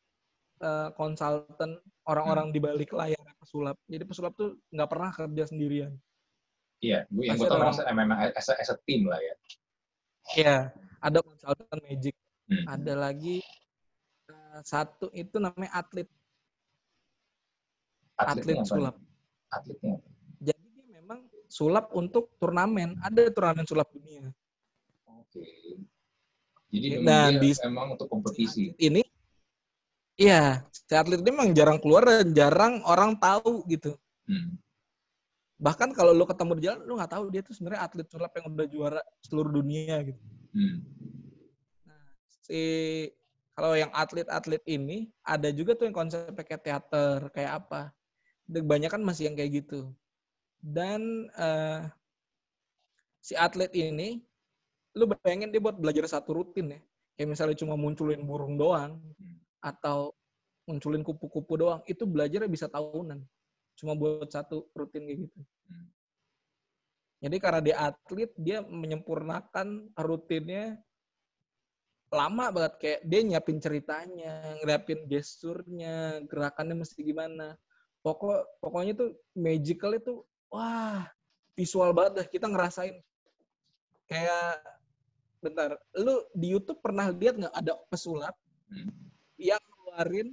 konsultan, orang-orang di balik layar pesulap. Jadi pesulap tuh nggak pernah kerja sendirian. Iya, yang gue tahu memang as a team lah ya. Iya, ada konsultan Magic, ada lagi satu itu namanya atlet sulap. Atletnya. Jadi dia memang sulap untuk turnamen, ada turnamen sulap dunia. Oke. Jadi memang dia emang untuk kompetisi. Ini iya, si atlet ini memang jarang keluar dan jarang orang tahu gitu. Bahkan kalau lo ketemu di jalan, lo nggak tahu dia tuh sebenarnya atlet sulap yang udah juara seluruh dunia gitu. Nah, kalau yang atlet-atlet ini ada juga tuh yang konsepnya kayak teater, kayak apa. Kebanyakan masih yang kayak gitu. Dan si atlet ini, lu bayangin dia buat belajar satu rutin ya. Kayak misalnya cuma munculin burung doang, atau munculin kupu-kupu doang, itu belajarnya bisa tahunan. Cuma buat satu rutin kayak gitu. Jadi karena dia atlet, dia menyempurnakan rutinnya lama banget. Kayak dia nyiapin ceritanya, nyiapin gesturnya, gerakannya mesti gimana. Pokoknya tuh magical itu, wah, visual banget dah. Kita ngerasain kayak bentar. Lu di YouTube pernah lihat nggak ada pesulap yang ngeluarin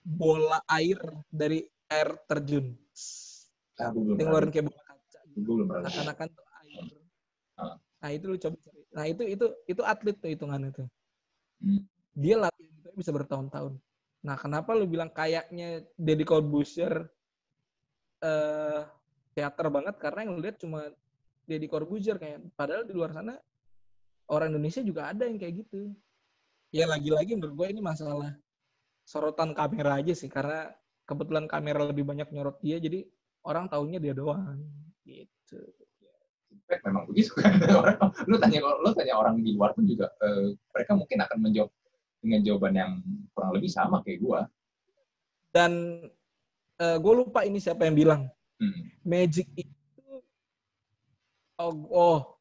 bola air dari air terjun? Gue belum Yang pernah ngeluarin lihat. kayak bola kaca. Gue belum pernah lihat. Seakan-akan tuh air. Ah. Nah itu lu coba cari. Nah itu atlet tuh hitungannya tuh. Hmm. Dia latihan itu bisa bertahun-tahun. Nah kenapa lu bilang kayaknya Deddy Corbuzier teater banget, karena yang lihat cuma Deddy Corbuzier kayak, padahal di luar sana orang Indonesia juga ada yang kayak gitu. Ya lagi-lagi menurut gue ini masalah sorotan kamera aja sih, karena kebetulan kamera lebih banyak nyorot dia, jadi orang taunya dia doang gitu. Memang begitu kan. lu tanya orang di luar pun juga mereka mungkin akan menjawab dengan jawaban yang kurang lebih sama kayak gue. Dan gue lupa ini siapa yang bilang. Magic itu,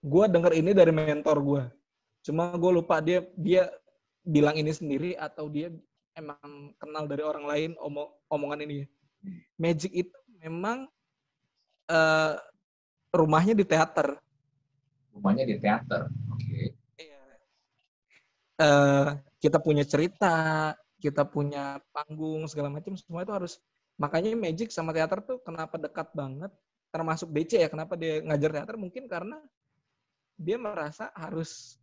gue denger ini dari mentor gue. Cuma gue lupa dia bilang ini sendiri atau dia emang kenal dari orang lain omongan ini. Magic itu memang rumahnya di teater. Rumahnya di teater. Oke. Kita punya cerita, kita punya panggung segala macam, semua itu harus. Makanya Magic sama teater tuh kenapa dekat banget, termasuk DC ya, kenapa dia ngajar teater, mungkin karena dia merasa harus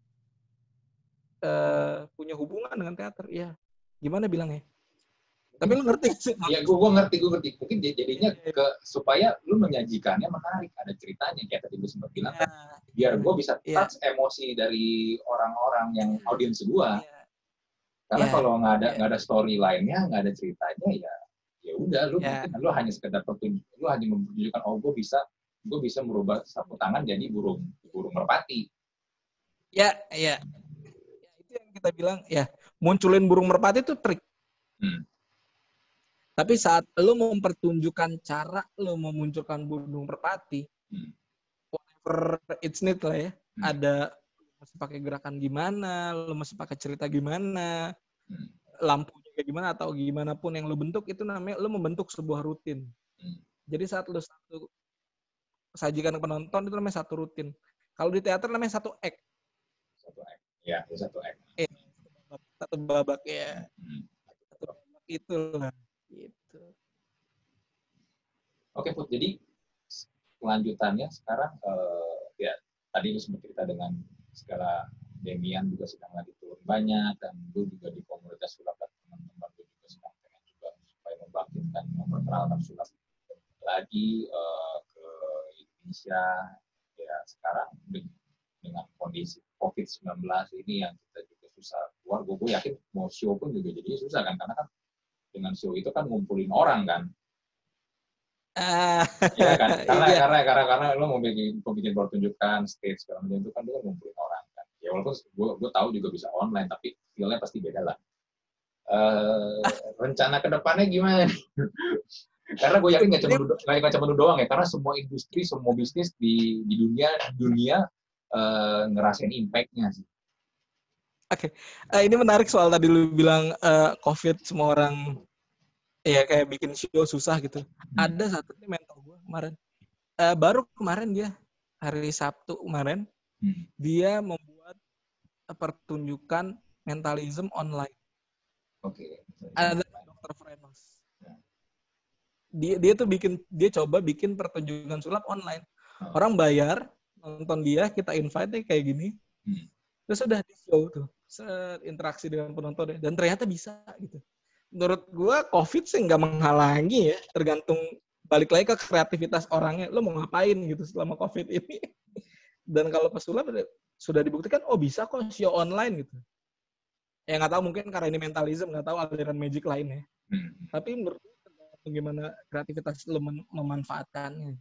punya hubungan dengan teater. Ya, gimana bilangnya? Tapi lu ngerti sih? Iya, gue ngerti. Mungkin jadinya supaya lu menyajikannya menarik, ada ceritanya kayak tadi lu sempat bilang kan, biar gue bisa touch emosi dari orang-orang yang audiens gue. Karena kalau nggak ada story-line-nya, nggak ada ceritanya, ya udah lu mungkin lu hanya sekedar lu hanya menunjukkan gue bisa merubah sapu tangan jadi burung merpati. Ya, itu yang kita bilang ya, munculin burung merpati itu trik. Tapi saat lu mempertunjukkan cara lu memunculkan burung merpati, whatever it's need lah ya, ada lu mesti pakai gerakan gimana, lu mesti pakai cerita gimana, lampunya kayak gimana, atau gimana pun yang lu bentuk, itu namanya lu membentuk sebuah rutin. Jadi saat lu sajikan ke penonton, itu namanya satu rutin. Kalau di teater namanya satu act. Ya, satu act. Satu babak ya. Satu babak itulah. Gitu. Oke, Put. Jadi kelanjutannya sekarang ya tadi lu sempat cerita dengan segala Demian juga sedang lagi turun banyak, dan lu juga di komunitas sulap dan teman-teman lu juga sedang pengen juga supaya membangkitkan, memperkenalkan sulap lagi ke Indonesia. Ya sekarang dengan kondisi COVID-19 ini yang kita juga susah keluar, gue yakin mau show pun juga jadi susah kan, karena kan dengan show itu kan ngumpulin orang kan. Ya kan, karena lo mau bikin pertunjukan stage segala macam itu kan lo ngumpulin orang kan. Ya walaupun gue tahu juga bisa online, tapi feel-nya pasti beda lah. Rencana kedepannya gimana? Karena gue yakin nggak cuma lu doang ya, karena semua industri, semua bisnis di dunia ngerasain impact-nya sih. Oke. Ini menarik soal tadi lu bilang COVID semua orang ya kayak bikin show susah gitu. Ada satu nih mentor gue kemarin. Baru kemarin dia hari Sabtu kemarin dia membuat pertunjukan mentalism online. Oke. Ada Dr. Frenos. Dia coba bikin pertunjukan sulap online. Orang bayar nonton dia, kita invite kayak gini. Terus udah di show tuh, interaksi dengan penonton, dan ternyata bisa gitu. Menurut gue COVID sih nggak menghalangi ya, tergantung balik lagi ke kreativitas orangnya, lo mau ngapain gitu selama COVID ini. Dan kalau pesulap sudah dibuktikan, bisa kok show online gitu. Ya nggak tahu, mungkin karena ini mentalism, nggak tahu aliran magic lainnya. Tapi menurut gue tergantung gimana kreativitas lo memanfaatkannya.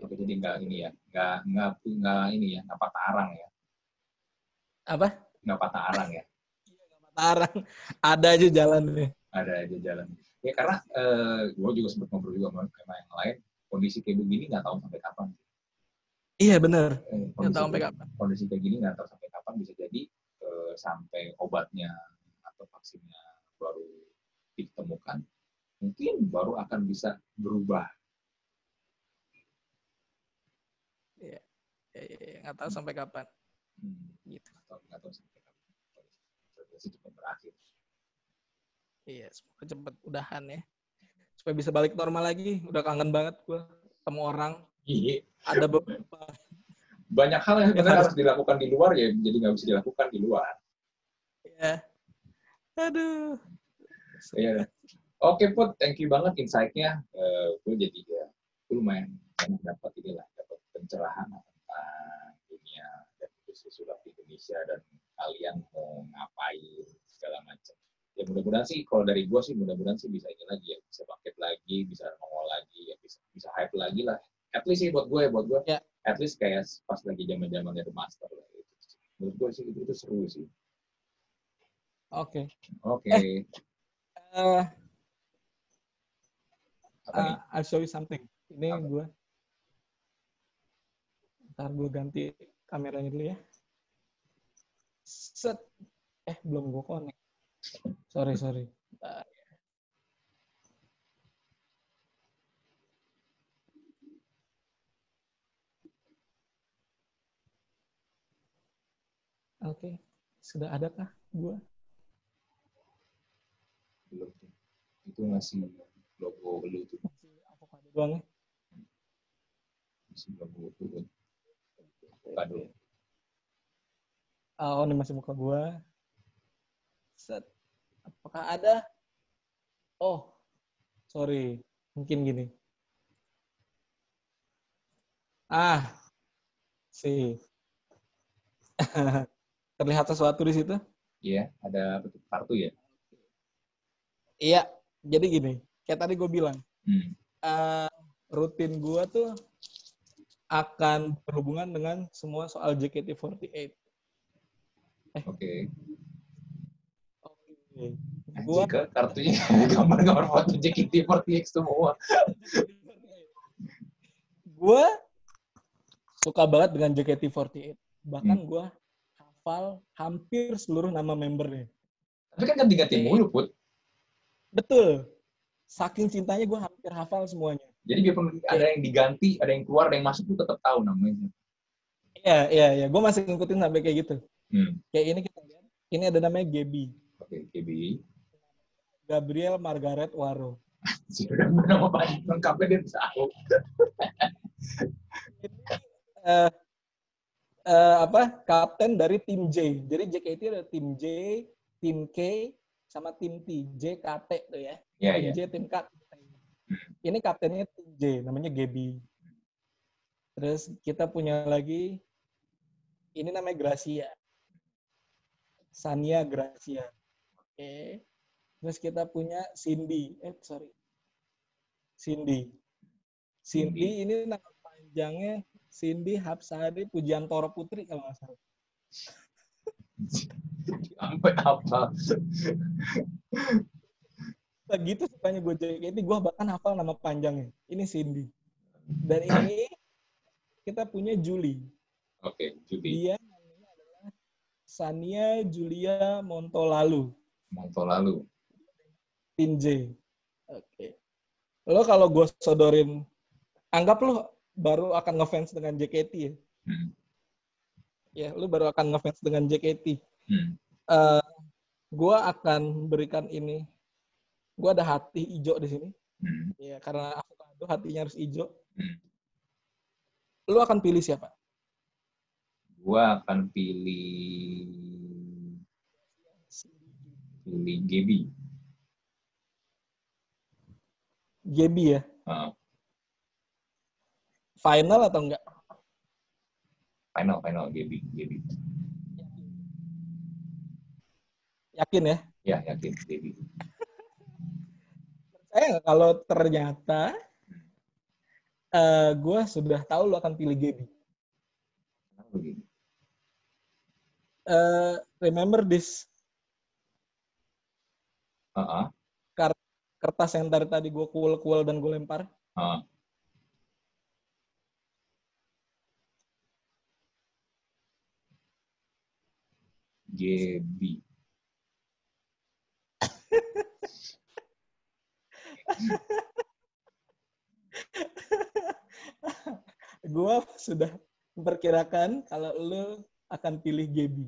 Oke, jadi nggak patah arang ya. Apa? Nggak patah arang ya. Nggak patah arang, ada aja jalannya. Ada aja jalan. Ya karena gue juga sempat ngobrol juga sama yang lain, kondisi kayak begini nggak tahu sampai kapan. Iya benar. Kondisi kayak gini nggak tahu sampai kapan, bisa jadi sampai obatnya atau vaksinnya baru ditemukan, mungkin baru akan bisa berubah. nggak tahu sampai kapan. Gitu. Nggak tahu sampai kapan. Sih cepat berakhir. Iya, semoga cepet udahan ya. Supaya bisa balik normal lagi. Udah kangen banget gue ketemu orang. Iya. Ada beberapa. Banyak hal yang sebenarnya harus dilakukan di luar ya, jadi nggak bisa dilakukan di luar. Iya. Aduh. Iya. Oke, Put, thank you banget insight-nya. Gue jadi ya, gue lumayan dapat pencerahan tentang dunia dan industri sulap di Indonesia dan kalian mau ngapain segala macam. Ya mudah-mudahan sih, kalau dari gue sih mudah-mudahan sih bisa ini lagi ya, bisa bangkit lagi, bisa nongol lagi, ya bisa hype lagi lah. At least sih buat gue ya. At least kayak pas lagi zaman-zamannya The Master lah. Menurut gue sih itu seru sih. Oke. I'll show you something. Ini gue. Ntar gue ganti kameranya dulu ya. Set. Belum gue connect. Sorry. Oke. Sudah adakah gue? Belum. Itu masih logo lu tuh. Masih avocado doang ya? Masih logo turun. Avocado. Oh, ini masih muka gue. Set. Apakah ada? Oh, sorry. Mungkin gini. Sih. Terlihat sesuatu di situ? Iya, ada kartu ya? Iya, jadi gini. Kayak tadi gue bilang. Rutin gue tuh akan berhubungan dengan semua soal JKT48. Oke. Gua kartunya gambar-gambar foto JKT48 semua. Gue suka banget dengan JKT48. Bahkan gue hafal hampir seluruh nama membernya. Tapi kan ganti-ganti mulu, Put. Betul. Saking cintanya gue hampir hafal semuanya. Jadi biarpun ada yang diganti, ada yang keluar, ada yang masuk, tuh tetap tahu namanya. Iya. Gue masih ngikutin sampai kayak gitu. Kayak ini kita lihat. Ini ada namanya Gaby. Oke, Gaby. Gabriel Margaret Waro. Sudah nama panjang lengkapnya dia tahu. Kapten dari tim J. Jadi JKT ada tim J, tim K, sama tim T. JKT tuh ya. Tim J, tim K. Ini kaptennya tim J, namanya Gaby. Terus kita punya lagi, ini namanya Gracia. Sania Gracia. Oke. Terus kita punya Cindy. Cindy ini nama panjangnya Cindy Hapsari Pujiantoro Putri kalau nggak salah. Sampai apa? Begitu sukanya gue JKT, gue bahkan hafal nama panjangnya. Ini Cindy. Dan ini kita punya Julie. Oke, Julie. Dia namanya adalah Sania Julia Montolalu. Tim J. Oke. Lo kalau gue sodorin, anggap lo baru akan ngefans dengan JKT ya. Ya, lo baru akan ngefans dengan JKT. Gue akan berikan ini. Gue ada hati hijau di sini. Ya, karena avocado hatinya harus hijau. Lo akan pilih siapa? Gue akan pilih Gaby. Gaby ya? Final atau enggak? Final Gaby. Yakin ya? Ya, yakin Gaby. Percaya kalau ternyata gue sudah tahu lo akan pilih Gaby. Remember this? Kertas yang tadi gue kuel dan gue lempar. Gaby. Gue sudah memperkirakan kalau lu akan pilih Gaby?